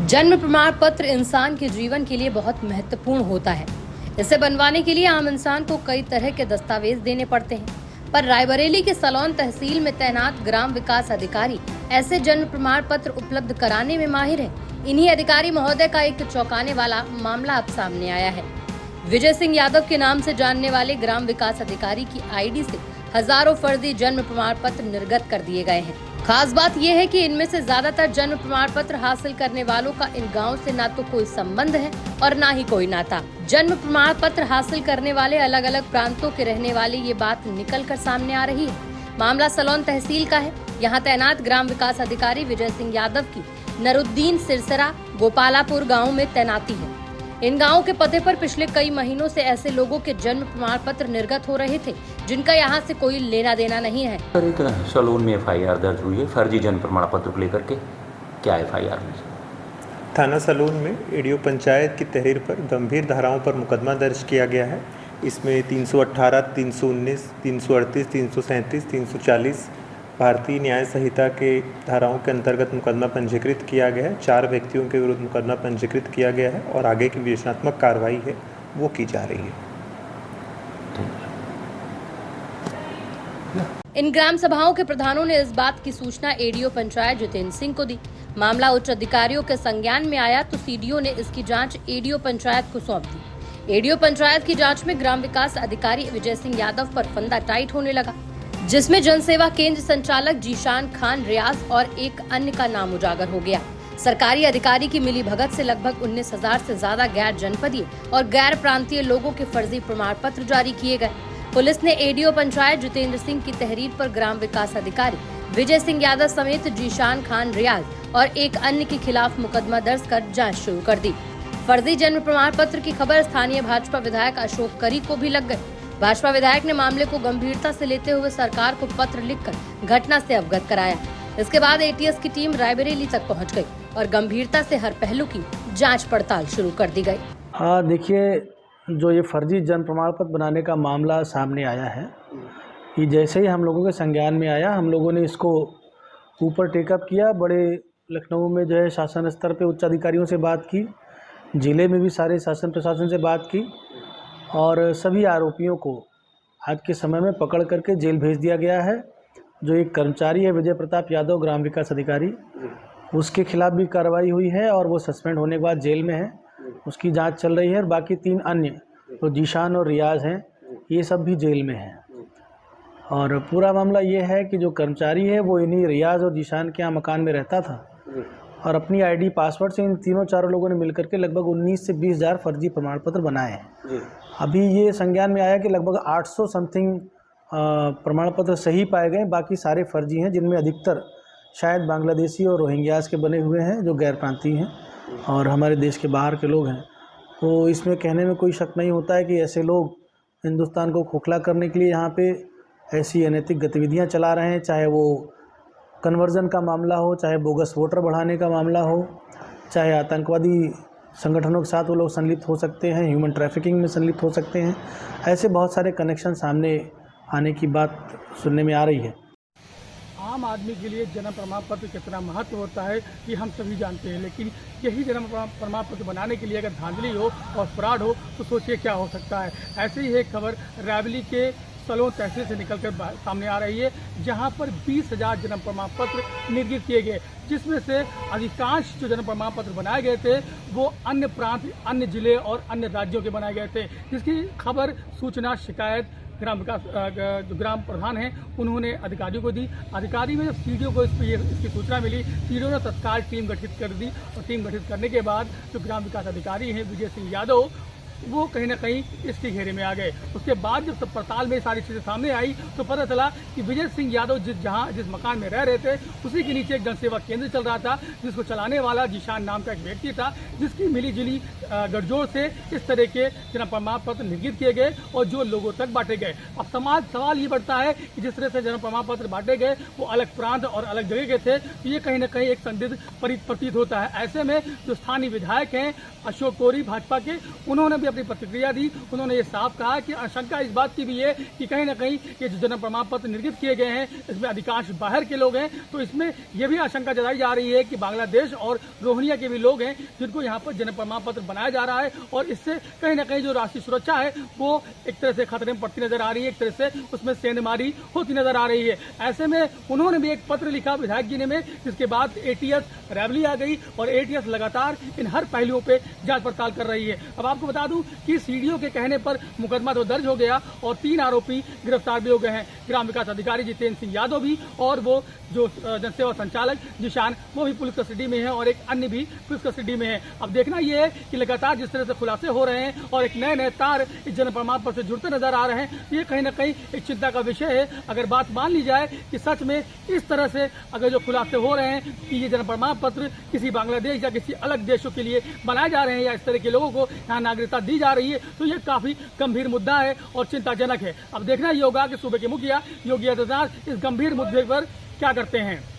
जन्म प्रमाण पत्र इंसान के जीवन के लिए बहुत महत्वपूर्ण होता है। इसे बनवाने के लिए आम इंसान को कई तरह के दस्तावेज देने पड़ते हैं, पर रायबरेली के सलोन तहसील में तैनात ग्राम विकास अधिकारी ऐसे जन्म प्रमाण पत्र उपलब्ध कराने में माहिर हैं। इन्हीं अधिकारी महोदय का एक चौंकाने वाला मामला अब सामने आया है। विजय सिंह यादव के नाम से जानने वाले ग्राम विकास अधिकारी की आईडी से हजारों फर्जी जन्म प्रमाण पत्र निर्गत कर दिए गए हैं। खास बात यह है कि इनमें से ज्यादातर जन्म प्रमाण पत्र हासिल करने वालों का इन गांव से ना तो कोई संबंध है और ना ही कोई नाता। जन्म प्रमाण पत्र हासिल करने वाले अलग अलग प्रांतों के रहने वाले ये बात निकल कर सामने आ रही है। मामला सलोन तहसील का है। यहाँ तैनात ग्राम विकास अधिकारी विजय सिंह यादव की नरुद्दीन सिरसरा गोपालापुर गाँव में तैनाती है। इन गांवों के पते पर पिछले कई महीनों से ऐसे लोगों के जन्म प्रमाण पत्र निर्गत हो रहे थे जिनका यहां से कोई लेना देना नहीं है। एक सलोन में एफआईआर दर्ज हुई है फर्जी जन्म प्रमाण पत्र को लेकर के। क्या एफआईआर में? थाना सलोन में एडीओ पंचायत की तहरीर पर गंभीर धाराओं पर मुकदमा दर्ज किया गया है। इसमें 318, 319, 338, 337, 340 भारतीय न्याय संहिता के धाराओं के अंतर्गत मुकदमा पंजीकृत किया गया है। 4 व्यक्तियों के विरुद्ध मुकदमा पंजीकृत किया गया है और आगे की विवेचनात्मक कार्रवाई है वो की जा रही है। इन ग्राम सभाओं के प्रधानों ने इस बात की सूचना एडीओ पंचायत जितेंद्र सिंह को दी। मामला उच्च अधिकारियों के संज्ञान में आया तो सीडीओ ने इसकी जांच एडीओ पंचायत को सौंप दी। एडीओ पंचायत की जांच में ग्राम विकास अधिकारी विजय सिंह यादव पर फंदा टाइट होने लगा, जिसमें जनसेवा केंद्र संचालक जीशान खान रियाज और एक अन्य का नाम उजागर हो गया। सरकारी अधिकारी की मिलीभगत से लगभग 19,000 से ज्यादा गैर जनपदीय और गैर प्रांतीय लोगों के फर्जी प्रमाण पत्र जारी किए गए। पुलिस ने एडीओ पंचायत जितेंद्र सिंह की तहरीर पर ग्राम विकास अधिकारी विजय सिंह यादव समेत जीशान खान रियाज और एक अन्य के खिलाफ मुकदमा दर्ज कर जाँच शुरू कर दी। फर्जी जन्म प्रमाण पत्र की खबर स्थानीय भाजपा विधायक अशोक करी को भी लग गई। भाजपा विधायक ने मामले को गंभीरता से लेते हुए सरकार को पत्र लिखकर घटना से अवगत कराया। इसके बाद एटीएस की टीम रायबरेली तक पहुंच गई और गंभीरता से हर पहलू की जांच पड़ताल शुरू कर दी गई। हाँ, देखिए, जो ये फर्जी जन्म प्रमाण पत्र बनाने का मामला सामने आया है, ये जैसे ही हम लोगों के संज्ञान में आया, हम लोगों ने इसको ऊपर टेकअप किया। बड़े लखनऊ में जो है शासन स्तर पे उच्च अधिकारियों से बात की, जिले में भी सारे शासन प्रशासन से बात की और सभी आरोपियों को आज के समय में पकड़ करके जेल भेज दिया गया है। जो एक कर्मचारी है विजय प्रताप यादव ग्राम विकास अधिकारी, उसके खिलाफ भी कार्रवाई हुई है और वो सस्पेंड होने के बाद जेल में है, उसकी जांच चल रही है। और बाकी 3 अन्य तो जीशान और रियाज हैं, ये सब भी जेल में हैं। और पूरा मामला ये है कि जो कर्मचारी है वो इन्हीं रियाज और जीशान के यहाँ मकान में रहता था और अपनी आईडी पासवर्ड से इन तीनों चारों लोगों ने मिलकर के लगभग 19 से 20 हज़ार फर्जी प्रमाण पत्र बनाए हैं। अभी ये संज्ञान में आया कि लगभग 800 समथिंग प्रमाण पत्र सही पाए गए, बाकी सारे फर्जी हैं, जिनमें अधिकतर शायद बांग्लादेशी और रोहिंग्यास के बने हुए हैं जो गैर प्रांतीय हैं और हमारे देश के बाहर के लोग हैं। तो इसमें कहने में कोई शक नहीं होता है कि ऐसे लोग हिंदुस्तान को खोखला करने के लिए यहाँ पे ऐसी अनैतिक गतिविधियाँ चला रहे हैं, चाहे वो कन्वर्जन का मामला हो, चाहे बोगस वोटर बढ़ाने का मामला हो, चाहे आतंकवादी संगठनों के साथ वो लोग संलिप्त हो सकते हैं, ह्यूमन ट्रैफिकिंग में संलिप्त हो सकते हैं। ऐसे बहुत सारे कनेक्शन सामने आने की बात सुनने में आ रही है। आम आदमी के लिए जन्म प्रमाण पत्र कितना महत्व होता है कि हम सभी जानते हैं, लेकिन यही जन्म प्रमाण पत्र बनाने के लिए अगर धांधली हो और फ्रॉड हो तो सोचिए क्या हो सकता है। ऐसे ही एक खबर रायबरेली के सलोन तहसील से निकलकर सामने आ रही है, जहां पर 20,000 जन्म प्रमाण पत्र निर्गत किए गए, जिसमें से अधिकांश जो जन्म प्रमाण पत्र बनाए गए थे वो अन्य प्रांत, अन्य जिले और अन्य राज्यों के बनाए गए थे, जिसकी खबर सूचना शिकायत ग्राम विकास जो ग्राम प्रधान हैं उन्होंने अधिकारियों को दी। अधिकारी में जब सीडीओ को इसकी सूचना मिली, सीडीओ ने तत्काल टीम गठित कर दी और टीम गठित करने के बाद जो ग्राम विकास अधिकारी हैं विजय सिंह यादव, वो कहीं ना कहीं इसके घेरे में आ गए। उसके बाद जब सब पड़ताल में सारी चीज़ें सामने आई तो पता चला कि विजय सिंह यादव जिस मकान में रह रहे थे उसी के नीचे एक जनसेवा केंद्र चल रहा था, जिसको चलाने वाला जीशान नाम का एक व्यक्ति था, जिसकी मिलीजुली गठजोड़ से इस तरह के जन्म प्रमाण पत्र निर्गत किए गए और जो लोगों तक बांटे गए। अब सवाल ये बढ़ता है कि जिस तरह से जन्म प्रमाण पत्र बांटे गए वो अलग प्रांत और अलग जगह के थे, तो ये कहीं ना कहीं एक संदिग्ध प्रतीत होता है। ऐसे में जो स्थानीय विधायक हैं अशोक कोरी भाजपा के, उन्होंने भी अपनी प्रतिक्रिया दी उन्होंने ये साफ कहा कि आशंका इस बात की भी है कि कहीं ना कहीं ये जो जन्म प्रमाण पत्र निर्गत किए गए हैं इसमें अधिकांश बाहर के लोग हैं, तो इसमें यह भी आशंका जताई जा रही है कि बांग्लादेश और रोहिंग्या के भी लोग हैं जिनको यहाँ पर जन्म प्रमाण पत्र बनाया जा रहा है और इससे कहीं ना कहीं जो राष्ट्रीय सुरक्षा है वो एक तरह से खतरे में पड़ती नजर आ रही है, एक तरह से उसमें सेंधमारी होती नजर आ रही है। ऐसे में उन्होंने भी एक पत्र लिखा विधायक जी ने में, जिसके बाद एटीएस रैवली आ गई और एटीएस लगातार इन हर पहलुओं पे जांच पड़ताल कर रही है। अब आपको बता दूं कि सीडीओ के कहने पर मुकदमा तो दर्ज हो गया और 3 आरोपी गिरफ्तार भी हो गए हैं। ग्राम विकास अधिकारी जितेंद्र सिंह यादव भी और वो जो जनसेवा संचालक जिशान वो भी पुलिस कस्टडी में है और एक अन्य भी पुलिस कस्टडी में है। अब देखना यह है कि लगातार जिस तरह से खुलासे हो रहे हैं और एक नए नए तार इस जन्म प्रमाण पत्र से जुड़ते नजर आ रहे हैं, ये कहीं ना कहीं एक चिंता का विषय है। अगर बात मान ली जाए कि सच में इस तरह से अगर जो खुलासे हो रहे हैं कि ये जन्म प्रमाण पत्र किसी बांग्लादेश या किसी अलग देशों के लिए बनाए जा रहे हैं या इस तरह के लोगों को यहाँ नागरिकता दी जा रही है, तो ये काफी गंभीर मुद्दा है और चिंताजनक है। अब देखना ये होगा कि सूबे के मुखिया योगी आदित्यनाथ इस गंभीर मुद्दे पर क्या करते हैं।